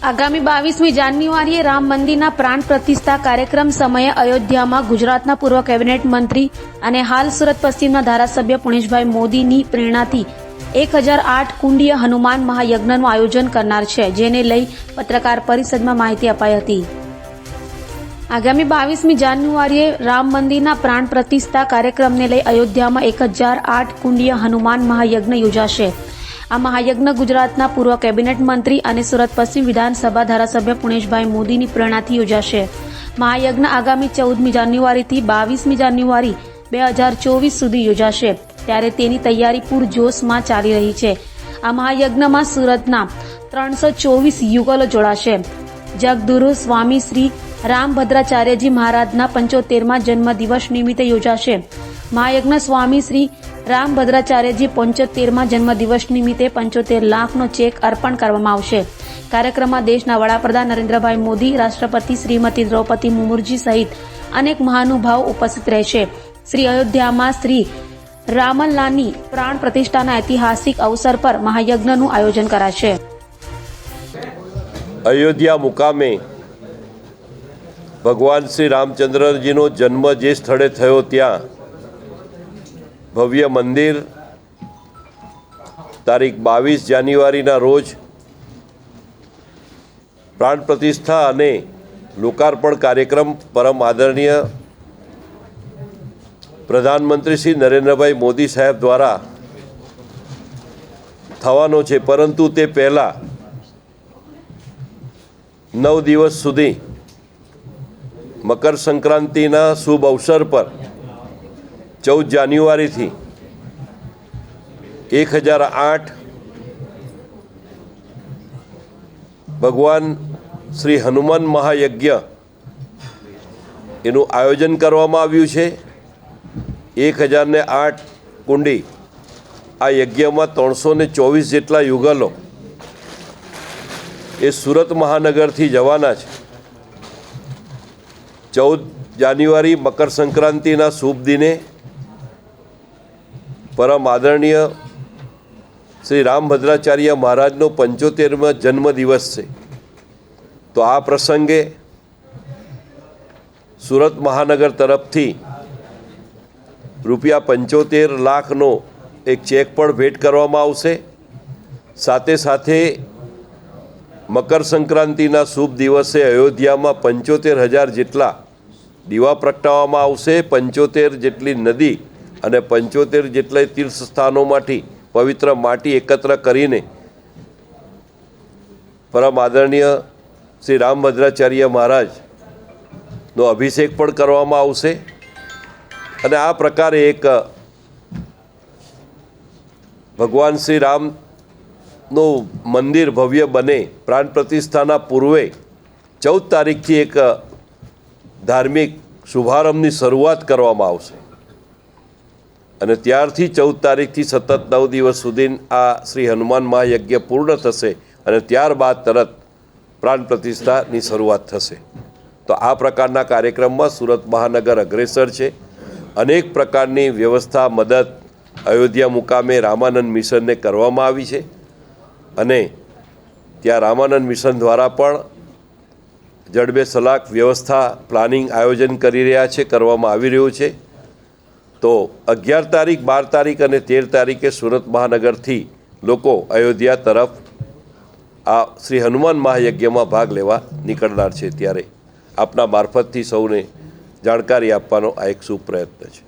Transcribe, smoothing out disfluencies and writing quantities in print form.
આગામી 22મી જાન્યુઆરીએ રામ મંદિરના પ્રાણ પ્રતિષ્ઠા કાર્યક્રમ સમયે અયોધ્યામાં ગુજરાતના પૂર્વ કેબિનેટ મંત્રી અને હાલ સુરત પશ્ચિમના ધારાસભ્ય પુણેશભાઈ મોદીની પ્રેરણાથી 1008 કુંડીય હનુમાન મહાયજ્ઞનું આયોજન કરનાર છે, જેને લઈ પત્રકાર પરિષદમાં માહિતી અપાઈ હતી. આગામી 22મી જાન્યુઆરીએ રામ મંદિરના પ્રાણ પ્રતિષ્ઠા કાર્યક્રમને લઈ અયોધ્યામાં 1008 કુંડીય હનુમાન મહાયજ્ઞ યોજાશે. આ મહાયજ્ઞ ગુજરાતના પૂર્વ કેબિનેટ મંત્રી અને સુરત પશ્ચિમ વિધાનસભા ધારાસભ્ય પુણેશભાઈ મોદીની પ્રેરણાથી યોજાશે. મહાયજ્ઞ આગામી 14મી જાન્યુઆરીથી 22મી જાન્યુઆરી 2024 સુધી યોજાશે, ત્યારે તેની તૈયારી પૂરજોશમાં ચાલી રહી છે. આ મહાયજ્ઞમાં સુરતના 324 યુગલો જોડાશે. જગદુરુ સ્વામી શ્રી રામભદ્રાચાર્યજી મહારાજના 75મા જન્મદિવસ નિમિત્તે યોજાશે. મહાયજ્ઞ સ્વામી શ્રી રામભદ્રાચાર્યજી 75મા જન્મદિવસ નિમિત્તે 75 લાખનો ચેક અર્પણ કરવામાં આવશે. કાર્યક્રમમાં દેશના વડાપ્રધાન નરેન્દ્રભાઈ મોદી, રાષ્ટ્રપતિ શ્રીમતી દ્રૌપદી મુર્મુજી સહિત અનેક મહાનુભાવો ઉપસ્થિત રહેશે. શ્રી અયોધ્યામાં શ્રી રામલલાની પ્રાણ પ્રતિષ્ઠાના ઐતિહાસિક અવસર પર મહાયજ્ઞનું આયોજન કરાશે. અયોધ્યા મુકામે ભગવાન શ્રી રામચંદ્રજીનો જન્મ જે સ્થળે થયો ત્યાં ભવ્ય મંદિર તારીખ 22 જાન્યુઆરીના રોજ પ્રાણ પ્રતિષ્ઠા અને લોકાર્પણ કાર્યક્રમ પરમ આદરણીય પ્રધાનમંત્રી શ્રી નરેન્દ્રભાઈ મોદી સાહેબ દ્વારા થવાનો છે. પરંતુ તે પહેલાં 9 દિવસ સુધી મકર સંક્રાંતિના શુભ અવસર પર 14 જાન્યુઆરીથી 1008 ભગવાન શ્રી હનુમાન મહાયજ્ઞ એનું આયોજન કરવામાં આવ્યું છે. 1008 કુંડી આ યજ્ઞમાં 324 જેટલા યુગલો એ સુરત મહાનગરથી જવાના છે. 14 જાન્યુઆરી મકર સંક્રાંતિના શુભ દિને પરમ આદરણીય શ્રી રામભદ્રાચાર્ય મહારાજનો 75મો જન્મદિવસ છે. તો આ પ્રસંગે સુરત મહાનગર તરફથી ₹75 લાખનો એક ચેક પણ ભેટ કરવામાં આવશે. સાથે સાથે મકર સંક્રાંતિના શુભ દિવસે અયોધ્યામાં 75,000 જેટલા દીવા પ્રગટાવવામાં આવશે. 75 જેટલી નદી અને 75 જેટલા તીર્થ સ્થાનોમાંથી પવિત્ર માટી એકત્ર કરીને પરમ આદરણીય શ્રી રામભદ્રાચાર્ય મહારાજનો અભિષેક પણ કરવામાં આવશે. અને આ પ્રકારે એક ભગવાન શ્રી રામનું મંદિર ભવ્ય બને પ્રાણ પ્રતિષ્ઠાના પૂર્વે 14 તારીખથી એક ધાર્મિક શુભારંભની શરૂઆત કરવામાં આવશે. અને ત્યારથી 14 તારીખથી સતત 9 દિવસ સુધી આ શ્રી હનુમાન મહાયજ્ઞ પૂર્ણ થશે અને ત્યારબાદ તરત પ્રાણ પ્રતિષ્ઠાની શરૂઆત થશે. તો આ પ્રકારના કાર્યક્રમમાં સુરત મહાનગર અગ્રેસર છે. અનેક પ્રકારની વ્યવસ્થા મદદ અયોધ્યા મુકામે રામાનંદ મિશનને કરવામાં આવી છે અને ત્યાં રામાનંદ મિશન દ્વારા પણ જડબે સલાક વ્યવસ્થા પ્લાનિંગ આયોજન કરી રહ્યા છે, કરવામાં આવી રહ્યું છે. તો 11 તારીખ, 12 તારીખ અને 13 તારીખે સુરત મહાનગરથી લોકો અયોધ્યા તરફ આ શ્રી હનુમાન મહાયજ્ઞમાં ભાગ લેવા નીકળનાર છે. ત્યારે આપના મારફતથી સૌને જાણકારી આપવાનો આ એક શુભ પ્રયત્ન છે.